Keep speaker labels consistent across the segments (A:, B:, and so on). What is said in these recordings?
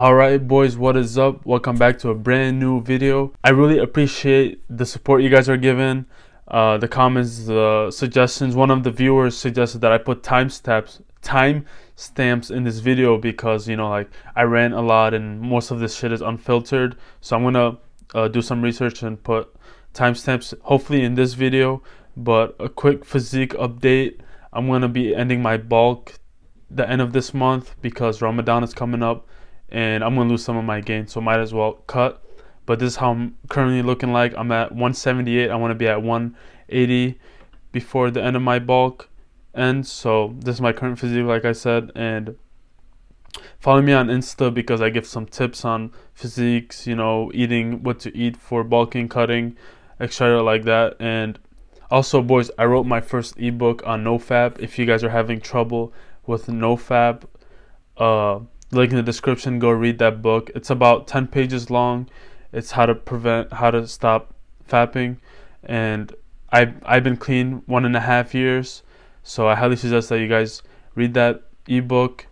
A: Alright boys, what is up? Welcome back to a brand new video. I really appreciate the support you guys are giving, the comments, the suggestions. One of the viewers suggested that I put timestamps in this video because, I rant a lot and most of this shit is unfiltered. So I'm gonna do some research and put timestamps hopefully in this video. But a quick physique update. I'm gonna be ending my bulk the end of this month because Ramadan is coming up and I'm gonna lose some of my gain, so might as well cut. But this is how I'm currently looking like. I'm at 178. I want to be at 180 before the end of my bulk ends. So this is my current physique, like I said. And follow me on Insta because I give some tips on physiques, eating, what to eat for bulking, cutting, etc. like that. And also, boys, I wrote my first ebook on NoFap. If you guys are having trouble with NoFap, link in the description, go read that book. It's about 10 pages long. It's how to stop fapping, and I've been clean 1.5 years, so I highly suggest that you guys read that ebook.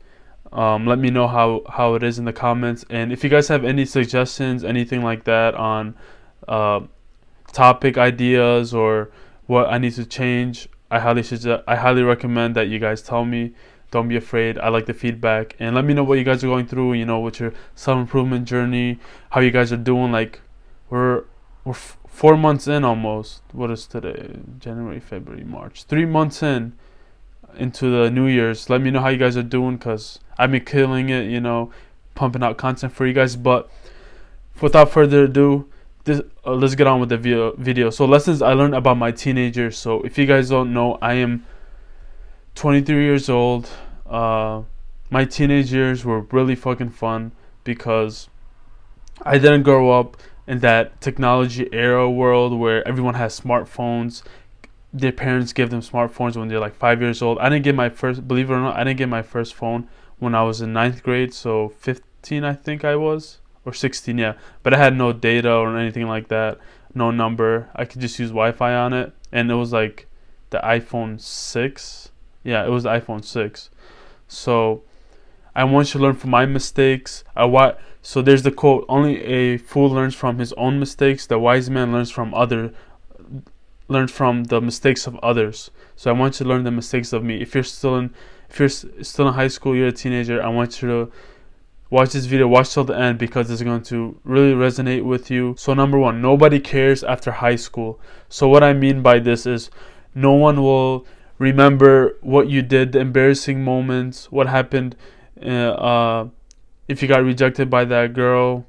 A: Let me know how it is in the comments, and if you guys have any suggestions, anything like that on topic ideas or what I need to change, I highly recommend that you guys tell me. Don't be afraid. I like the feedback, and let me know what you guys are going through. With your self-improvement journey, how you guys are doing. Like we're 4 months in almost. What is today? January, February, March. 3 months into the New Year's. Let me know how you guys are doing, cause I've been killing it. Pumping out content for you guys. But without further ado, let's get on with the video. So lessons I learned about my teenagers. So if you guys don't know, I am 23 years old. My teenage years were really fucking fun because I didn't grow up in that technology era world where everyone has smartphones. Their parents give them smartphones when they're like 5 years old. I didn't get my first, believe it or not, I didn't get my first phone when I was in 9th grade, so 15 I think I was, or 16, yeah. But I had no data or anything like that, no number. I could just use Wi-Fi on it, and it was like the iPhone 6. Yeah, it was the iPhone 6. So I want you to learn from my mistakes. So there's the quote: "Only a fool learns from his own mistakes. The wise man learns from the mistakes of others." So I want you to learn the mistakes of me. If you're still in high school, you're a teenager, I want you to watch this video, watch till the end, because it's going to really resonate with you. So number one, nobody cares after high school. So what I mean by this is no one will remember what you did, the embarrassing moments, what happened, if you got rejected by that girl.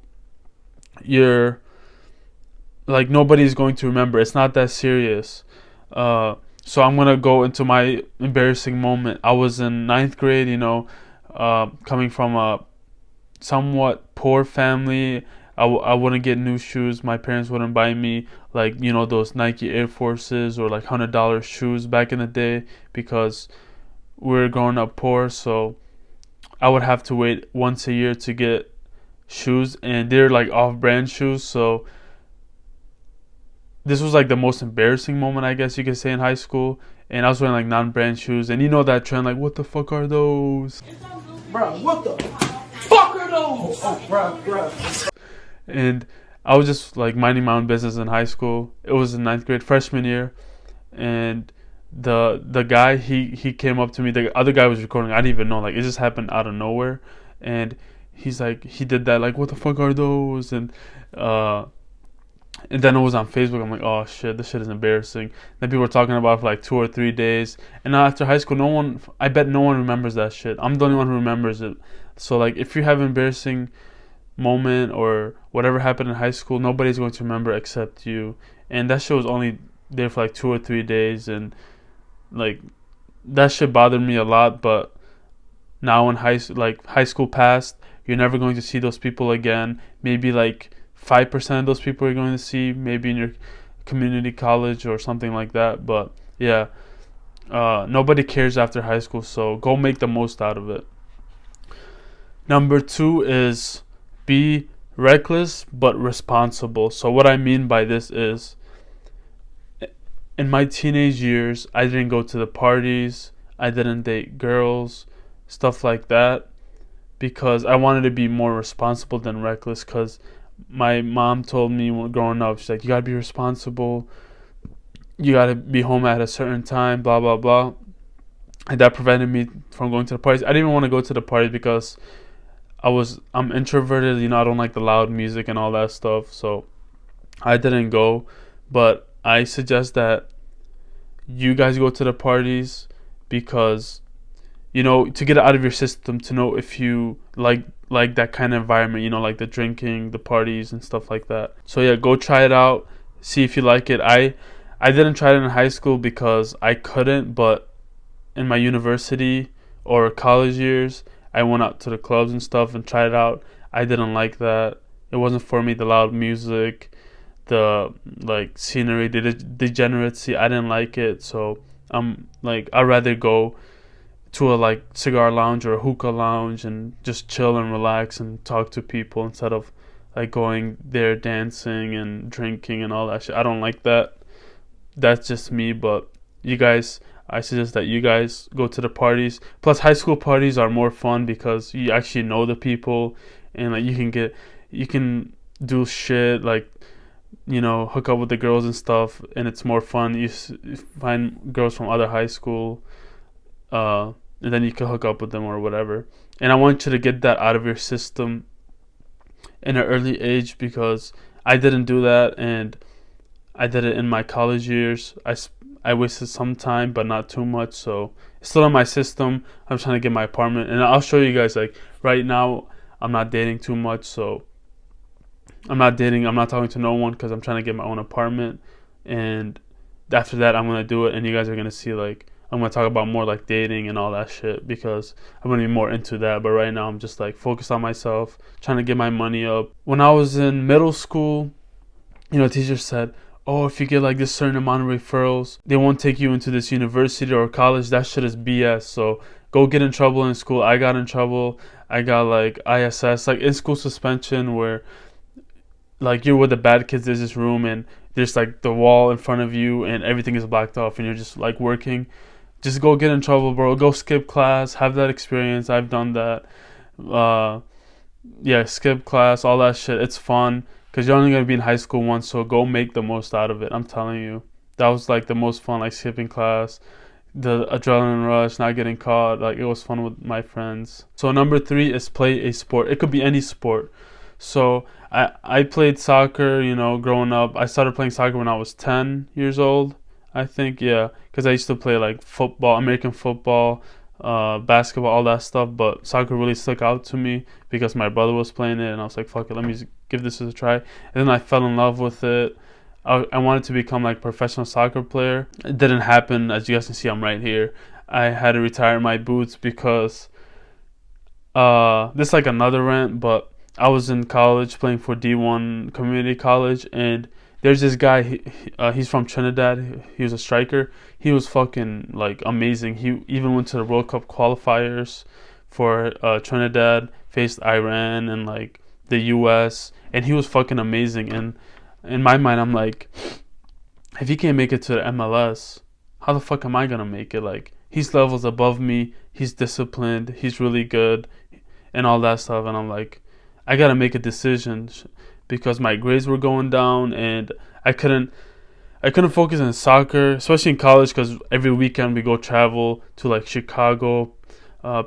A: You're like, nobody's going to remember. It's not that serious. So I'm gonna go into my embarrassing moment. I was in 9th grade, coming from a somewhat poor family. I wouldn't get new shoes. My parents wouldn't buy me those Nike Air Forces or like $100 shoes back in the day because we were growing up poor. So I would have to wait once a year to get shoes, and they're like off-brand shoes. So this was like the most embarrassing moment, I guess you could say, in high school. And I was wearing like non-brand shoes, and that trend, like, what the fuck are those?
B: Bro, what the fuck are those? Oh, bro.
A: And I was just like minding my own business in high school. It was in 9th grade, freshman year, and the guy, he came up to me. The other guy was recording. I didn't even know. Like, it just happened out of nowhere, and he's like, he did that, like, what the fuck are those? And then it was on Facebook. I'm like, oh shit, this shit is embarrassing. Then people were talking about it for like 2 or 3 days. And now after high school, I bet no one remembers that shit. I'm the only one who remembers it. So like, if you have an embarrassing moment or whatever happened in high school, nobody's going to remember except you. And that shit was only there for like 2 or 3 days, and like, that shit bothered me a lot. But now when high school passed, you're never going to see those people again. Maybe like 5% of those people you're going to see, maybe in your community college or something like that. But yeah, nobody cares after high school, so go make the most out of it. Number 2 is be reckless but responsible. So what I mean by this is, in my teenage years, I didn't go to the parties, I didn't date girls, stuff like that. because I wanted to be more responsible than reckless. Because my mom told me when growing up, she's like, you gotta be responsible, you gotta be home at a certain time, blah blah blah, and that prevented me from going to the parties. I didn't even want to go to the parties because I'm introverted, I don't like the loud music and all that stuff, so I didn't go. But I suggest that you guys go to the parties because to get it out of your system, to know if you like that kind of environment, like the drinking, the parties and stuff like that. So yeah, go try it out, see if you like it. I didn't try it in high school because I couldn't, but in my university or college years, I went out to the clubs and stuff and tried it out. I didn't like that. It wasn't for me. The loud music, the scenery, the degeneracy, I didn't like it. So I'd rather go to a cigar lounge or a hookah lounge and just chill and relax and talk to people instead of going there dancing and drinking and all that shit. I don't like that. That's just me. But I suggest that you guys go to the parties. Plus, high school parties are more fun because you actually know the people, and you can do shit hook up with the girls and stuff, and it's more fun. You find girls from other high school, and then you can hook up with them or whatever. And I want you to get that out of your system in an early age, because I didn't do that, and I did it in my college years. I wasted some time, but not too much, so it's still in my system. I'm trying to get my apartment, and I'll show you guys. Right now, I'm not dating too much, so I'm not talking to no one because I'm trying to get my own apartment. And after that, I'm gonna do it, and you guys are gonna see I'm gonna talk about more dating and all that shit, because I'm gonna be more into that. But right now, I'm just focused on myself, trying to get my money up. When I was in middle school, teachers said, oh, if you get this certain amount of referrals, they won't take you into this university or college. That shit is BS. So go get in trouble in school. I got in trouble. I got ISS, in school suspension, where you're with the bad kids. There's this room, and there's the wall in front of you, and everything is blocked off, and you're just working. Just go get in trouble, bro. Go skip class. Have that experience. I've done that. Yeah, skip class, all that shit. It's fun. Because you're only going to be in high school once, so go make the most out of it. I'm telling you. That was the most fun, skipping class, the adrenaline rush, not getting caught. It was fun with my friends. So number 3 is play a sport. It could be any sport. So I played soccer, growing up. I started playing soccer when I was 10 years old, I think, yeah. Because I used to play football, American football, basketball, all that stuff. But soccer really stuck out to me because my brother was playing it, and I was like, fuck it, let me give this a try. And then I fell in love with it. I wanted to become professional soccer player. It didn't happen. As you guys can see, I'm right here. I had to retire my boots because this is another rant, but I was in college playing for D1 community college, and there's this guy, he's from Trinidad. He was a striker. He was fucking amazing. He even went to the World Cup qualifiers for Trinidad, faced Iran and the US, and he was fucking amazing. And in my mind, I'm if he can't make it to the MLS, how the fuck am I gonna make it? He's levels above me. He's disciplined. He's really good, and all that stuff. And I'm I gotta make a decision, because my grades were going down, and I couldn't focus on soccer, especially in college, because every weekend we go travel to Chicago,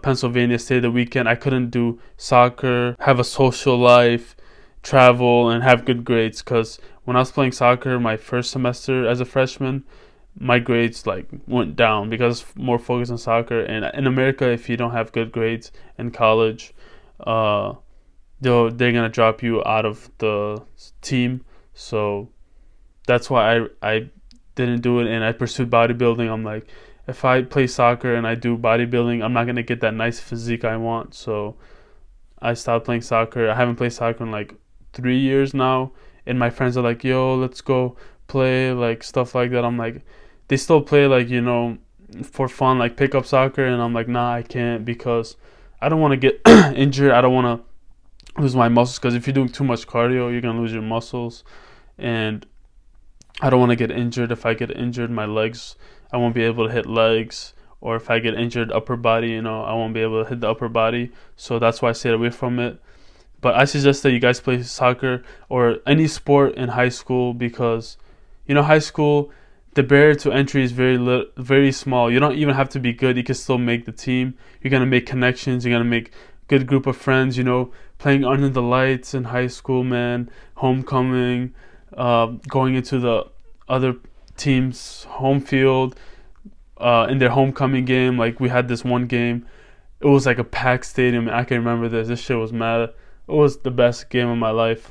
A: Pennsylvania, stay the weekend. I couldn't do soccer, have a social life, travel, and have good grades, because when I was playing soccer my first semester as a freshman, my grades went down because more focus on soccer. And in America, if you don't have good grades in college, they're gonna drop you out of the team. So that's why I didn't do it, and I pursued bodybuilding. I'm if I play soccer and I do bodybuilding, I'm not gonna get that nice physique I want. So I stopped playing soccer. I haven't played soccer in 3 years now, and my friends are yo, let's go play, stuff like that. I'm they still play for fun, pickup soccer, and I'm nah, I can't, because I don't want to get injured. I don't want to lose my muscles, because if you're doing too much cardio, you're gonna lose your muscles, and I don't want to get injured. If I get injured, my legs, I won't be able to hit legs or if I get injured upper body, you know, I won't be able to hit the upper body. So that's why I stayed away from it. But I suggest that you guys play soccer or any sport in high school because, you know, high school, the barrier to entry is very small. You don't even have to be good. You can still make the team. You're going to make connections. You're going to make good group of friends, you know, playing under the lights in high school, man, homecoming, going into the other team's home field in their homecoming game. Like we had this one game. It was like a packed stadium. I can remember this. This shit was mad. It was the best game of my life.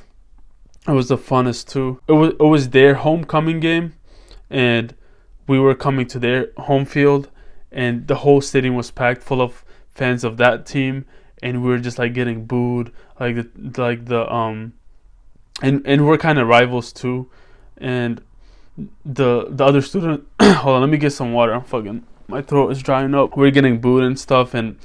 A: It was the funnest too. It was their homecoming game, and we were coming to their home field, and the whole stadium was packed full of fans of that team, and we were just like getting booed, and we're kind of rivals too, and the other student. Hold on, let me get some water. My throat is drying up. We're getting booed and stuff, and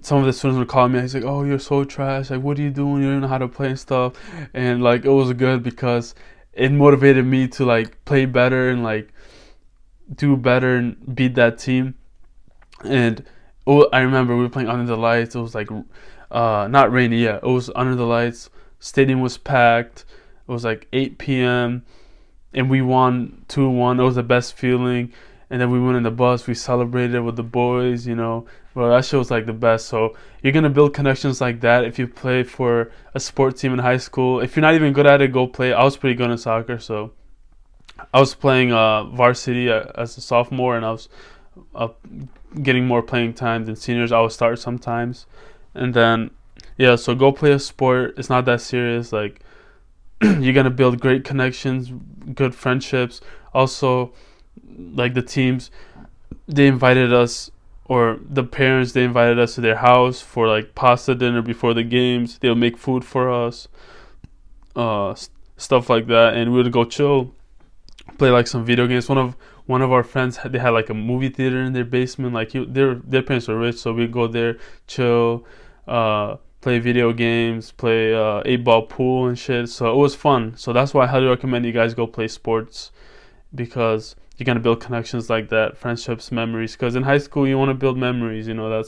A: some of the students were calling me. He's like, "Oh, you're so trash. Like, what are you doing? You don't know how to play and stuff." And like, it was good because it motivated me to like play better and like do better and beat that team. And I remember we were playing under the lights. It was like not rainy yet. It was under the lights. Stadium was packed. It was like 8 p.m. and we won 2-1. It was the best feeling. And then we went in the bus. We celebrated with the boys, you know. Well, that shit was like the best. So you're going to build connections like that if you play for a sports team in high school. If you're not even good at it, go play. I was pretty good in soccer. So I was playing varsity as a sophomore, and I was getting more playing time than seniors. I would start sometimes. And then, yeah, so go play a sport. It's not that serious. Like, you're going to build great connections, good friendships. Also, like the teams, they invited us, or the parents, they invited us to their house for like pasta dinner before the games. They'll make food for us, stuff like that, and we would go chill, play like some video games. One of our friends they had like a movie theater in their basement. Like their parents were rich, so we'd go there, chill, play video games, play 8-ball pool and shit. So it was fun. So that's why I highly recommend you guys go play sports, because you're going to build connections like that, friendships, memories. Because in high school, you want to build memories. You know,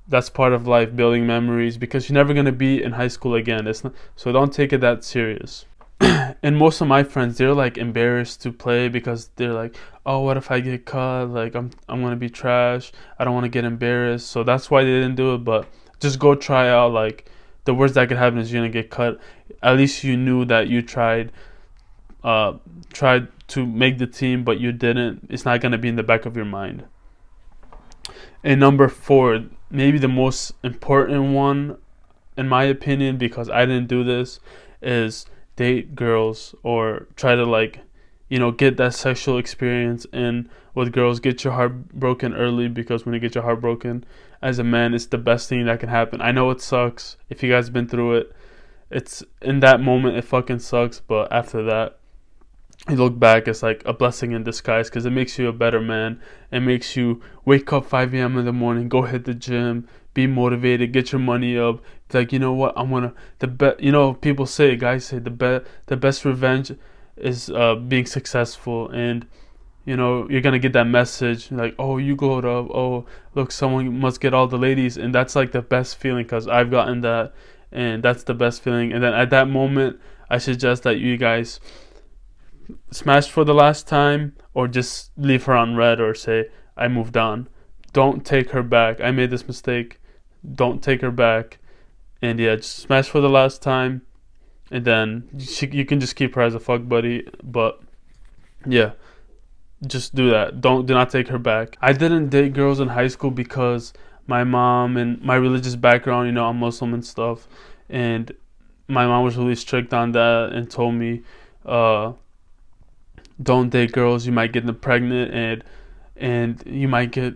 A: that's part of life, building memories, because you're never going to be in high school again. So don't take it that serious. And most of my friends, they're like embarrassed to play because they're like, oh, what if I get cut? Like, I'm going to be trash. I don't want to get embarrassed. So that's why they didn't do it. But just go try out. Like, the worst that could happen is you're going to get cut. At least you knew that you tried to make the team, but you didn't. It's not going to be in the back of your mind. And number 4, maybe the most important one, in my opinion, because I didn't do this, is date girls, or try to, like, you know, get that sexual experience in with girls. Get your heart broken early, because when you get your heart broken as a man, it's the best thing that can happen. I know it sucks. If you guys been through it, it's in that moment it fucking sucks, but after that, you look back, it's like a blessing in disguise, because it makes you a better man. It makes you wake up 5 a.m. in the morning, go hit the gym, be motivated, get your money up. It's like, you know what, you know, people say, guys say the best revenge is being successful. And you know, you're gonna get that message like, oh, you glowed up, oh, look, someone must get all the ladies. And that's like the best feeling, because I've gotten that, and that's the best feeling. And then at that moment, I suggest that you guys smash for the last time, or just leave her on red, or say, I moved on. Don't take her back. I made this mistake. Don't take her back. And yeah, just smash for the last time, and then you can just keep her as a fuck buddy. But yeah, just do that. Do not take her back. I didn't date girls in high school because my mom and my religious background, you know, I'm Muslim and stuff, and my mom was really strict on that and told me, don't date girls, you might get them pregnant, and you might get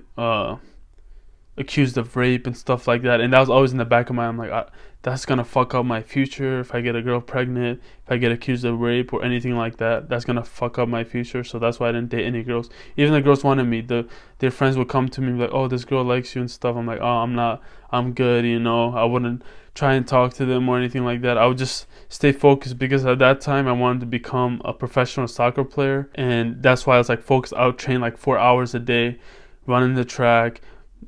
A: accused of rape and stuff like that. And that was always in the back of my mind. I'm like, that's gonna fuck up my future if I get a girl pregnant, if I get accused of rape or anything like that. That's gonna fuck up my future. So that's why I didn't date any girls. Even the girls wanted me. Their friends would come to me like, oh, this girl likes you and stuff. I'm like, oh, I'm good, you know. I wouldn't try and talk to them or anything like that. I would just stay focused, because at that time I wanted to become a professional soccer player, and that's why I was like focused. I would train like 4 hours a day, running the track,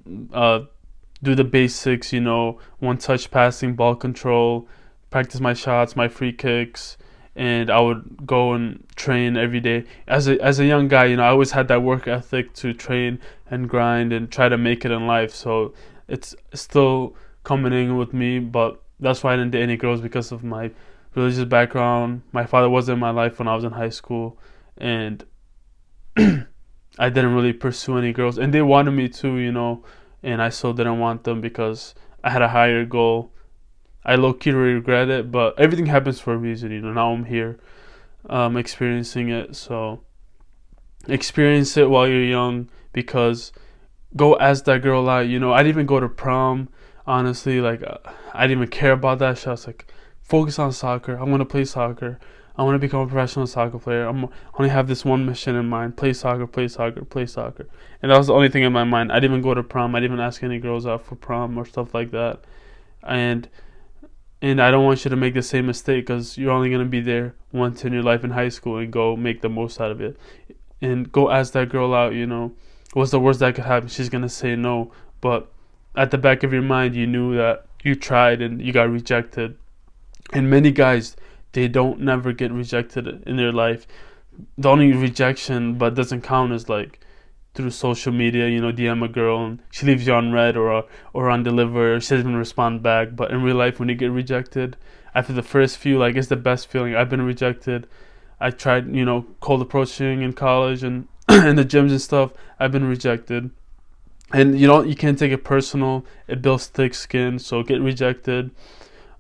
A: do the basics, one touch passing, ball control, practice my shots, my free kicks, and I would go and train every day. As a young guy, I always had that work ethic to train and grind and try to make it in life. So it's still coming in with me, but that's why I didn't date any girls, because of my religious background. My father wasn't in my life when I was in high school, and I didn't really pursue any girls, and they wanted me to, and I still didn't want them because I had a higher goal. I low-key regret it, but everything happens for a reason. Now I'm here, experiencing it. So experience it while you're young, because go ask that girl out. I didn't even go to prom, honestly. Like, I didn't even care about that shit. I was like, focus on soccer. I'm gonna play soccer. I want to become a professional soccer player. I only have this one mission in mind: play soccer, play soccer, play soccer. And that was the only thing in my mind. I didn't even go to prom. I didn't even ask any girls out for prom or stuff like that. And I don't want you to make the same mistake, because you're only gonna be there once in your life in high school, and go make the most out of it. And go ask that girl out. What's the worst that could happen? She's gonna say no. But at the back of your mind, you knew that you tried and you got rejected. And many guys, they don't never get rejected in their life. The only rejection but doesn't count is like through social media, DM a girl and she leaves you on read or on deliver, she doesn't even respond back. But in real life, when you get rejected, after the first few, like, it's the best feeling. I've been rejected. I tried, cold approaching in college and in the gyms and stuff. I've been rejected. And you can't take it personal. It builds thick skin. So get rejected.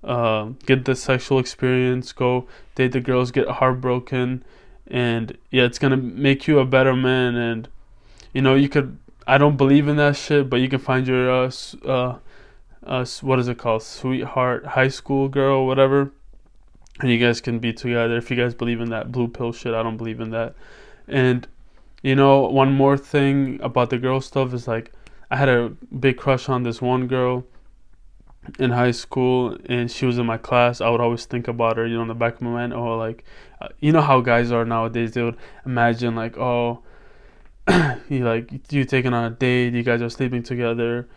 A: Get the sexual experience, go date the girls, get heartbroken, and yeah, it's gonna make you a better man. And you could, I don't believe in that shit, but you can find your what is it called, sweetheart high school girl, whatever, and you guys can be together if you guys believe in that blue pill shit. I don't believe in that. And one more thing about the girl stuff is, like, I had a big crush on this one girl in high school, and she was in my class. I would always think about her, in the back of my mind. Oh, like, how guys are nowadays. They would imagine, like, oh, you taking on a date, you guys are sleeping together,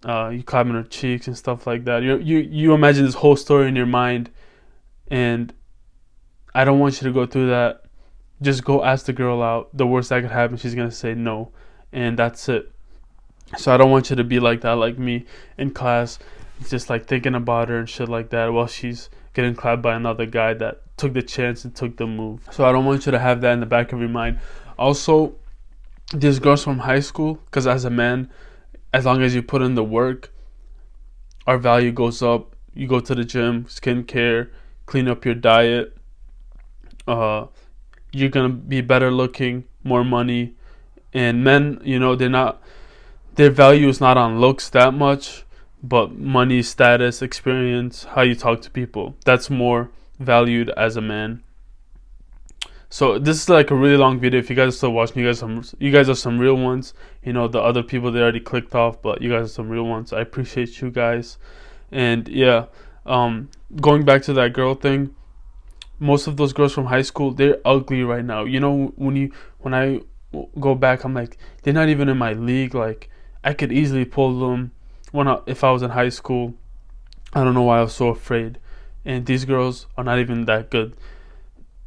A: you clapping her cheeks and stuff like that. You imagine this whole story in your mind, and I don't want you to go through that. Just go ask the girl out. The worst that could happen, she's gonna say no, and that's it. So I don't want you to be like that, like me in class, just like thinking about her and shit like that while she's getting clapped by another guy that took the chance and took the move. So I don't want you to have that in the back of your mind. Also, these girls from high school, because as a man, as long as you put in the work, our value goes up. You go to the gym, skincare, clean up your diet, you're gonna be better looking, more money. And men, their value is not on looks that much, but money, status, experience, how you talk to people, that's more valued as a man. So this is like a really long video. If you guys are still watching, you guys are some real ones. The other people, they already clicked off, but you guys are some real ones. I appreciate you guys. And yeah, going back to that girl thing, most of those girls from high school, they're ugly right now. When I go back, I'm like, they're not even in my league. Like, I could easily pull them if I was in high school. I don't know why I was so afraid. And these girls are not even that good.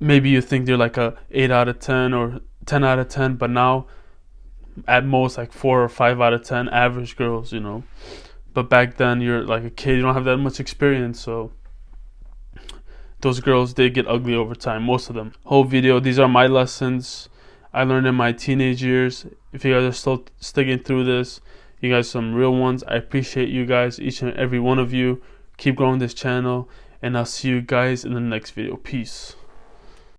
A: Maybe you think they're like a 8 out of 10 or 10 out of 10, but now at most like 4 or 5 out of 10 average girls, But back then, you're like a kid, you don't have that much experience, so those girls, they get ugly over time, most of them. Whole video, these are my lessons I learned in my teenage years. If you guys are still sticking through this, you guys are some real ones. I appreciate you guys, each and every one of you. Keep growing this channel, and I'll see you guys in the next video. Peace.